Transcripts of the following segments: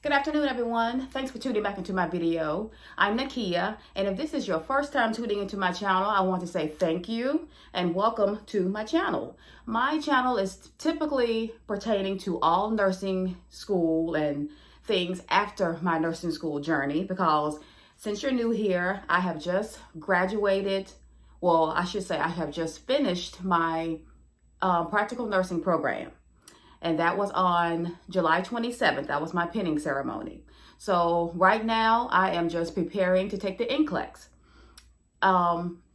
Good afternoon, everyone. Thanks for tuning back into my video. I'm Nakia, and if this is your first time tuning into my channel, I want to say thank you and welcome to my channel. My channel is typically pertaining to all nursing school and things after my nursing school journey, because since you're new here, I have just graduated. Well, I should say I have just finished my practical nursing program. And that was on July 27th. That was my pinning ceremony. So right now I am just preparing to take the NCLEX.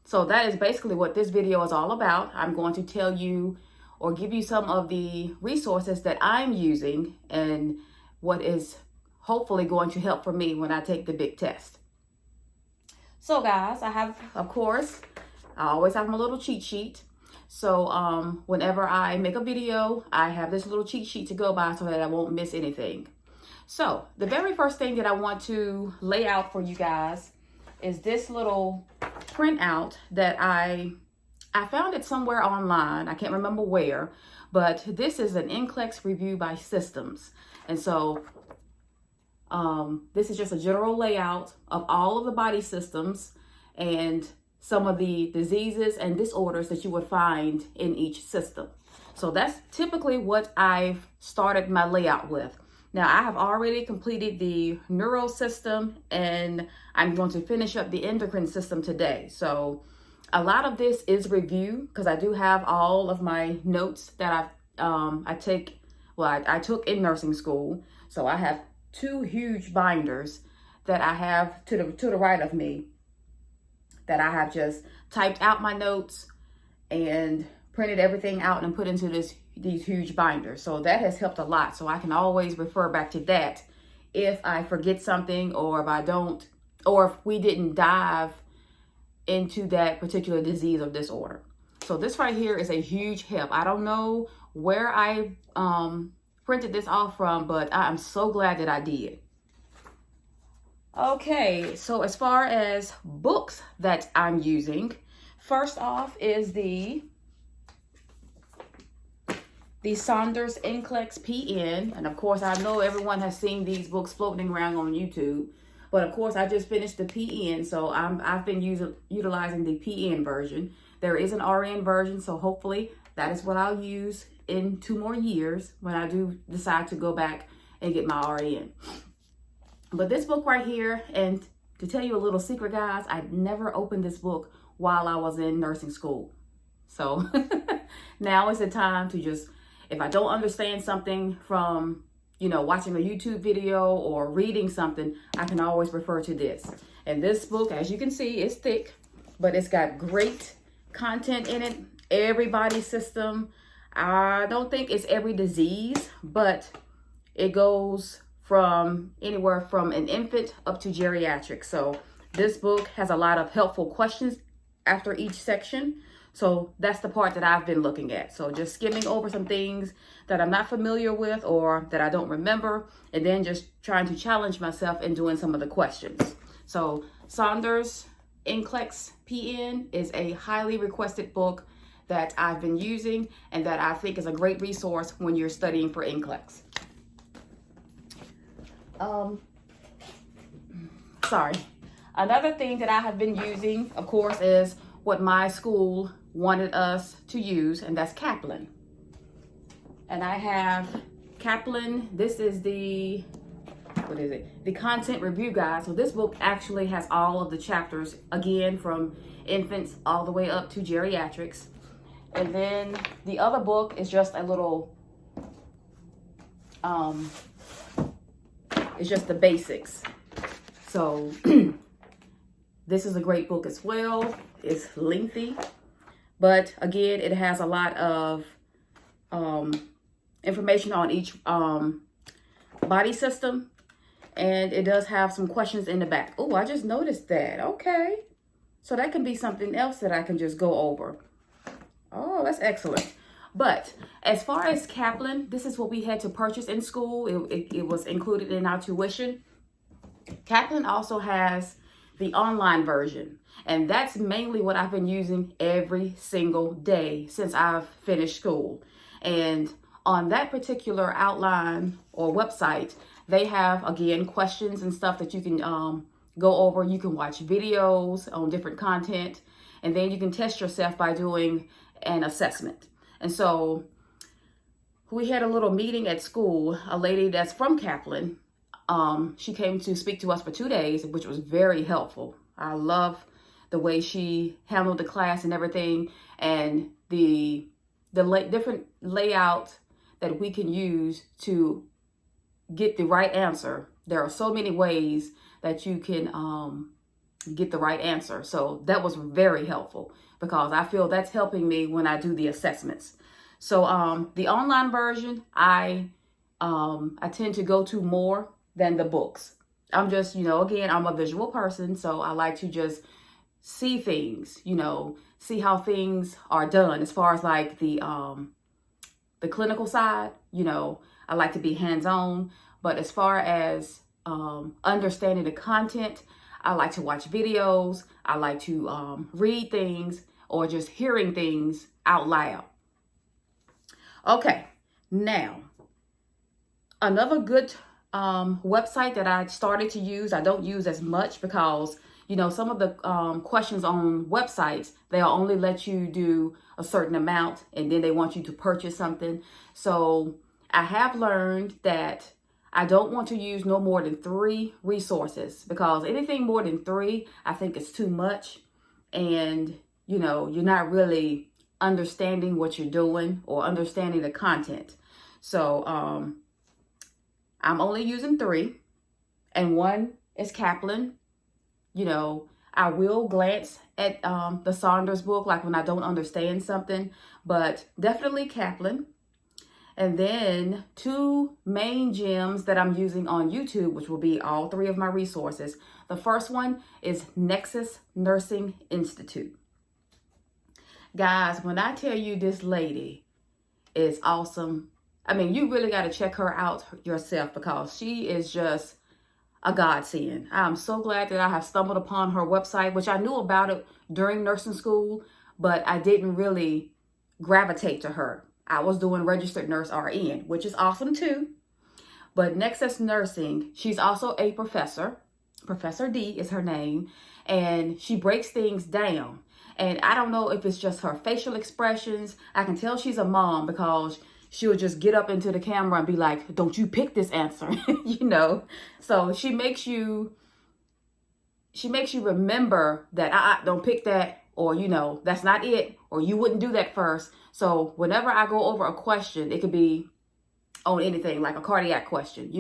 So that is basically what this video is all about. I'm going to tell you or give you some of the resources that I'm using and what is hopefully going to help for me when I take the big test. So guys, I have, of course, I always have my little cheat sheet. So whenever I make a video, I have this little cheat sheet to go by so that I won't miss anything. So the very first thing that I want to lay out for you guys is this little printout that I found it somewhere online. I can't remember where, but this is an NCLEX review by systems. And so this is just a general layout of all of the body systems and some of the diseases and disorders that you would find in each system. So that's typically what I've started my layout with. Now I have already completed the neural system and I'm going to finish up the endocrine system today. So a lot of this is review because I do have all of my notes that I took in nursing school. So I have two huge binders that I have to the right of me that I have just typed out my notes and printed everything out and put into these huge binders. So that has helped a lot. So I can always refer back to that if I forget something or if I don't, or if we didn't dive into that particular disease or disorder. So this right here is a huge help. I don't know where I printed this off from, but I'm so glad that I did. Okay, so as far as books that I'm using, first off is the Saunders NCLEX PN. And of course, I know everyone has seen these books floating around on YouTube. But of course, I just finished the PN, so I've been utilizing the PN version. There is an RN version, so hopefully that is what I'll use in 2 more years when I do decide to go back and get my RN. But this book right here, and to tell you a little secret, guys, I never opened this book while I was in nursing school. So now is the time to just, if I don't understand something from, watching a YouTube video or reading something, I can always refer to this. And this book, as you can see, is thick, but it's got great content in it. Every body system. I don't think it's every disease, but it goes from anywhere from an infant up to geriatric. So this book has a lot of helpful questions after each section. So that's the part that I've been looking at. So just skimming over some things that I'm not familiar with or that I don't remember, and then just trying to challenge myself in doing some of the questions. So Saunders NCLEX PN is a highly requested book that I've been using and that I think is a great resource when you're studying for NCLEX. Another thing that I have been using, of course, is what my school wanted us to use, and that's Kaplan. And I have Kaplan. This is the content review guide. So this book actually has all of the chapters, again, from infants all the way up to geriatrics. And then the other book is just a little, it's just the basics. So this is a great book as well. It's lengthy, but again, it has a lot of information on each body system, and it does have some questions in the back. Oh, I just noticed that. Okay, so that can be something else that I can just go over. Oh, that's excellent. But as far as Kaplan, this is what we had to purchase in school. It was included in our tuition. Kaplan also has the online version, and that's mainly what I've been using every single day since I've finished school. And on that particular outline or website, they have, again, questions and stuff that you can go over. You can watch videos on different content, and then you can test yourself by doing an assessment. And so we had a little meeting at school. A lady that's from Kaplan, she came to speak to us for 2 days, which was very helpful. I love the way she handled the class and everything, and the different layout that we can use to get the right answer. There are so many ways that you can get the right answer. So that was very helpful because I feel that's helping me when I do the assessments. So the online version, I tend to go to more than the books. I'm just, again, I'm a visual person, so I like to just see things, see how things are done as far as like the clinical side. I like to be hands-on, but as far as understanding the content, I like to watch videos. I like to read things or just hearing things out loud. Okay, now another good website that I started to use, I don't use as much because some of the questions on websites, they'll only let you do a certain amount and then they want you to purchase something. So I have learned that I don't want to use no more than 3 resources, because anything more than 3, I think is too much. And, you're not really understanding what you're doing or understanding the content. So I'm only using 3, and one is Kaplan. I will glance at the Saunders book, like when I don't understand something, but definitely Kaplan. And then 2 main gems that I'm using on YouTube, which will be all 3 of my resources. The first one is Nexus Nursing Institute. Guys, when I tell you this lady is awesome, I mean, you really got to check her out yourself because she is just a godsend. I'm so glad that I have stumbled upon her website, which I knew about it during nursing school, but I didn't really gravitate to her. I was doing registered nurse RN, which is awesome too. But Nexus Nursing, she's also a professor. Professor D is her name, and she breaks things down. And I don't know if it's just her facial expressions. I can tell she's a mom because she'll just get up into the camera and be like, don't you pick this answer, So she makes you remember that, don't pick that, or, that's not it, or you wouldn't do that first. So whenever I go over a question, it could be on anything, like a cardiac question,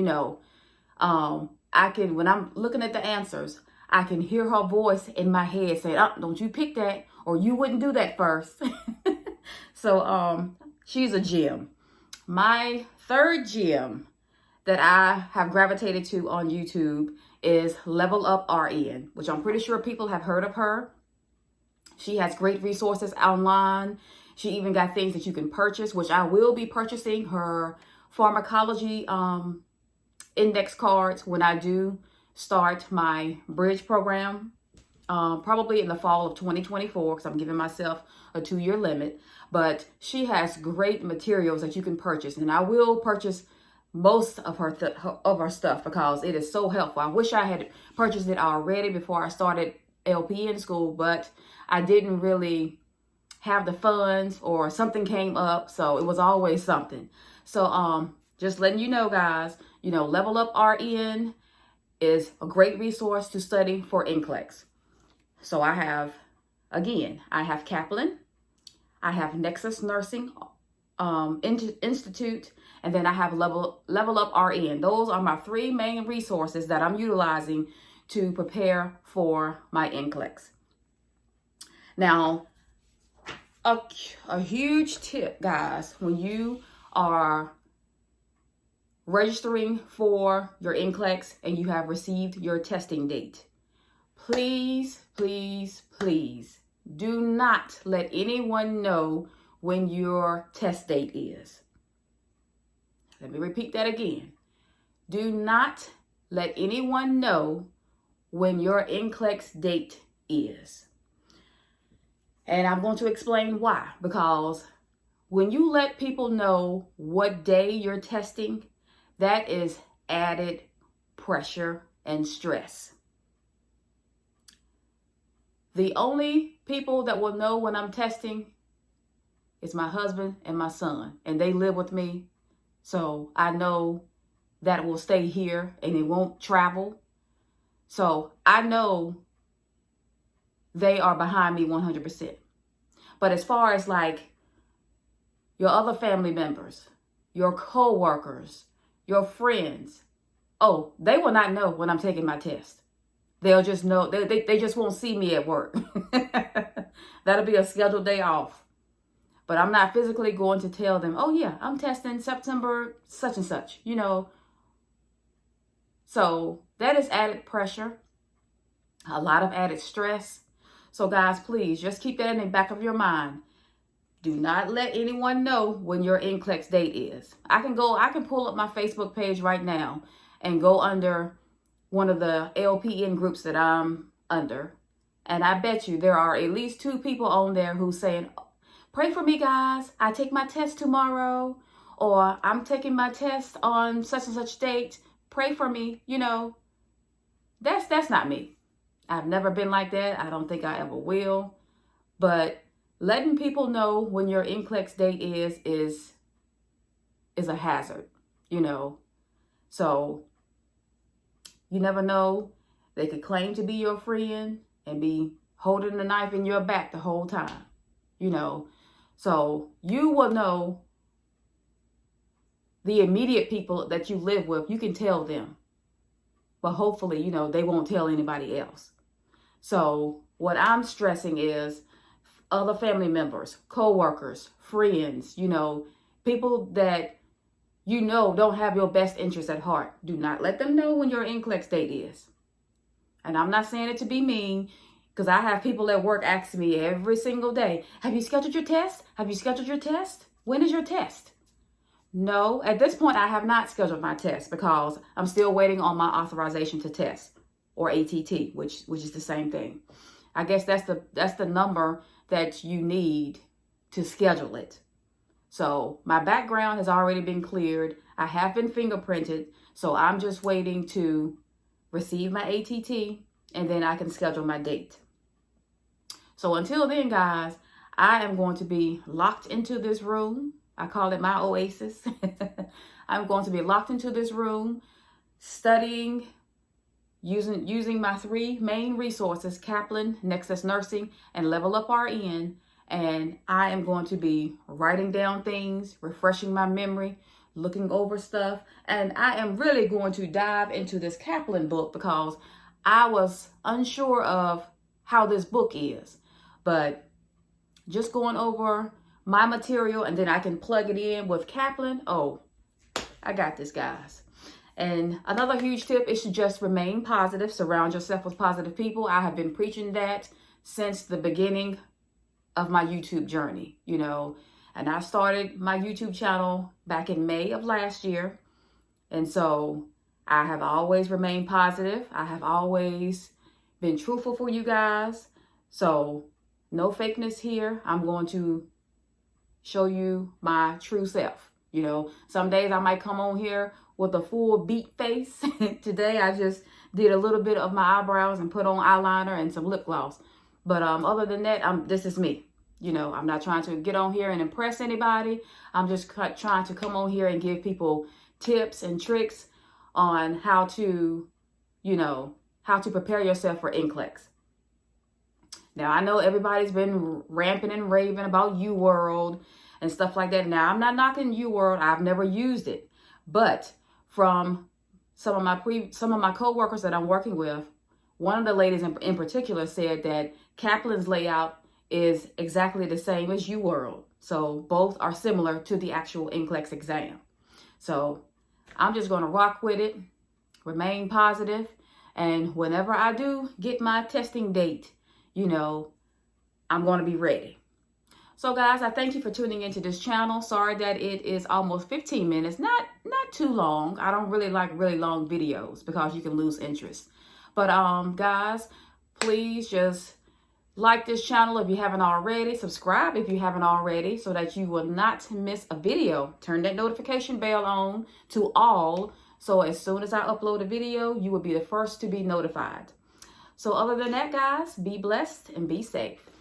I can, when I'm looking at the answers, I can hear her voice in my head saying, don't you pick that, or you wouldn't do that first. So she's a gem. My third gem that I have gravitated to on YouTube is Level Up RN, which I'm pretty sure people have heard of her. She has great resources online. She even got things that you can purchase, which I will be purchasing her pharmacology index cards when I do start my bridge program, probably in the fall of 2024, because I'm giving myself a 2-year limit. But she has great materials that you can purchase, and I will purchase most of her stuff because it is so helpful. I wish I had purchased it already before I started LPN school, but I didn't really have the funds, or something came up, so it was always something. So just letting you know, guys, Level Up RN is a great resource to study for NCLEX. So I have Kaplan, I have Nexus Nursing Institute, and then I have Level Up RN. Those are my 3 main resources that I'm utilizing to prepare for my NCLEX. Now, a huge tip, guys, when you are registering for your NCLEX and you have received your testing date, please, please, please do not let anyone know when your test date is. Let me repeat that again. Do not let anyone know when your NCLEX date is. And I'm going to explain why. Because when you let people know what day you're testing, that is added pressure and stress. The only people that will know when I'm testing is my husband and my son, and they live with me. So I know that it will stay here and it won't travel. So I know they are behind me 100%. But as far as like your other family members, your co-workers, your friends, oh, they will not know when I'm taking my test. They'll just know, they just won't see me at work. That'll be a scheduled day off. But I'm not physically going to tell them, oh yeah, I'm testing September such and such, you know. So that is added pressure, a lot of added stress. So guys, please just keep that in the back of your mind. Do not let anyone know when your NCLEX date is. I can pull up my Facebook page right now and go under one of the LPN groups that I'm under. And I bet you there are at least 2 people on there who's saying, pray for me, guys. I take my test tomorrow, or I'm taking my test on such and such date. Pray for me. You know, that's not me. I've never been like that. I don't think I ever will. But letting people know when your NCLEX date is a hazard, you know. So you never know. They could claim to be your friend and be holding the knife in your back the whole time, you know. So you will know the immediate people that you live with. You can tell them. But hopefully, you know, they won't tell anybody else. So what I'm stressing is other family members, co-workers, friends, you know, people that you know don't have your best interests at heart. Do not let them know when your NCLEX date is. And I'm not saying it to be mean, because I have people at work asking me every single day, have you scheduled your test? Have you scheduled your test? When is your test? No, at this point, I have not scheduled my test because I'm still waiting on my authorization to test, or ATT, which is the same thing. I guess that's the number that you need to schedule it. So my background has already been cleared. I have been fingerprinted. So I'm just waiting to receive my ATT, and then I can schedule my date. So until then, guys, I am going to be locked into this room. I call it my oasis. I'm going to be locked into this room, studying, using my 3 main resources, Kaplan, Nexus Nursing, and Level Up RN. And I am going to be writing down things, refreshing my memory, looking over stuff. And I am really going to dive into this Kaplan book because I was unsure of how this book is. But just going over my material, and then I can plug it in with Kaplan. Oh, I got this, guys. And another huge tip is to just remain positive. Surround yourself with positive people. I have been preaching that since the beginning of my YouTube journey, you know. And I started my YouTube channel back in May of last year. And so I have always remained positive. I have always been truthful for you guys. So no fakeness here. I'm going to show you my true self. You know, some days I might come on here with a full beat face. Today I just did a little bit of my eyebrows and put on eyeliner and some lip gloss. But other than that, this is me. You know, I'm not trying to get on here and impress anybody. I'm just trying to come on here and give people tips and tricks on how to, you know, how to prepare yourself for NCLEX. Now, I know everybody's been ramping and raving about UWorld and stuff like that. Now, I'm not knocking UWorld. I've never used it. But from some of my coworkers that I'm working with, one of the ladies in particular said that Kaplan's layout is exactly the same as UWorld. So both are similar to the actual NCLEX exam. So I'm just going to rock with it, remain positive, and whenever I do get my testing date, you know, I'm going to be ready. So guys, I thank you for tuning into this channel. Sorry that it is almost 15 minutes. Not too long. I don't really like really long videos because you can lose interest. But guys, please just Like this channel if you haven't already. Subscribe if you haven't already so that you will not miss a video. Turn that notification bell on to all so as soon as I upload a video, you will be the first to be notified. So other than that, guys, be blessed and be safe.